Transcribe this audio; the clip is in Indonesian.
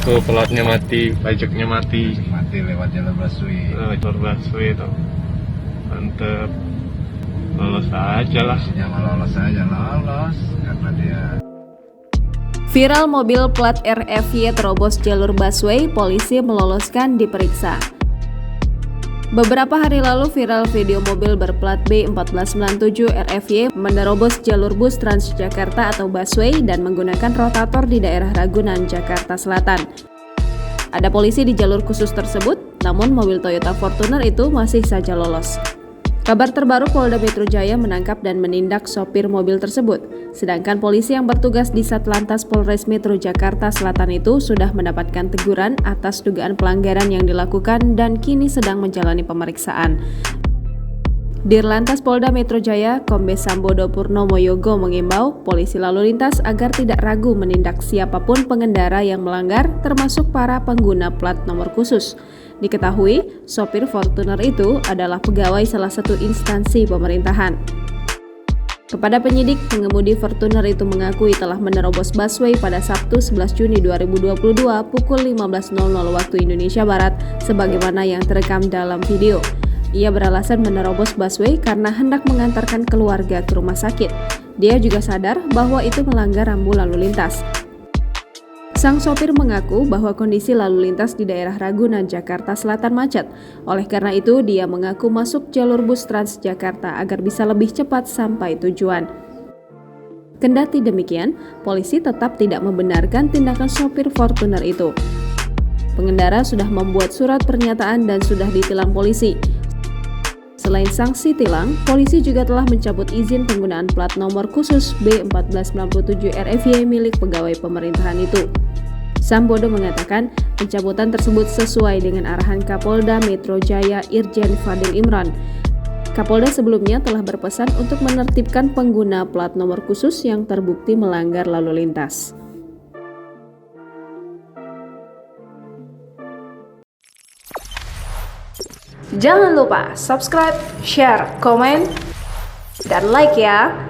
Tuh pelatnya mati, pajaknya mati. Mati lewat jalur busway. Jalur busway tuh. Mantep. Lolos aja lah. Polisinya malah lolos aja, lolos karena dia. Viral mobil plat RFY terobos jalur busway, polisi meloloskan diperiksa. Beberapa hari lalu viral video mobil berplat B1497 RFY menerobos jalur bus Transjakarta atau busway dan menggunakan rotator di daerah Ragunan, Jakarta Selatan. Ada polisi di jalur khusus tersebut, namun mobil Toyota Fortuner itu masih saja lolos. Kabar terbaru, Polda Metro Jaya menangkap dan menindak sopir mobil tersebut. Sedangkan polisi yang bertugas di Satlantas Polres Metro Jakarta Selatan itu sudah mendapatkan teguran atas dugaan pelanggaran yang dilakukan dan kini sedang menjalani pemeriksaan. Dirlantas Polda Metro Jaya, Kombes Sambodo Purnomo Yogo mengimbau polisi lalu lintas agar tidak ragu menindak siapapun pengendara yang melanggar, termasuk para pengguna plat nomor khusus. Diketahui, sopir Fortuner itu adalah pegawai salah satu instansi pemerintahan. Kepada penyidik, pengemudi Fortuner itu mengakui telah menerobos busway pada Sabtu 11 Juni 2022 pukul 15.00 waktu Indonesia Barat, sebagaimana yang terekam dalam video. Ia beralasan menerobos busway karena hendak mengantarkan keluarga ke rumah sakit. Dia juga sadar bahwa itu melanggar rambu lalu lintas. Sang sopir mengaku bahwa kondisi lalu lintas di daerah Ragunan, Jakarta Selatan macet. Oleh karena itu, dia mengaku masuk jalur bus Transjakarta agar bisa lebih cepat sampai tujuan. Kendati demikian, polisi tetap tidak membenarkan tindakan sopir Fortuner itu. Pengendara sudah membuat surat pernyataan dan sudah ditilang polisi. Selain sanksi tilang, polisi juga telah mencabut izin penggunaan plat nomor khusus B1497 RFY milik pegawai pemerintahan itu. Sambodo mengatakan pencabutan tersebut sesuai dengan arahan Kapolda Metro Jaya Irjen Fadil Imran. Kapolda sebelumnya telah berpesan untuk menertibkan pengguna plat nomor khusus yang terbukti melanggar lalu lintas. Jangan lupa subscribe, share, komen, dan like ya!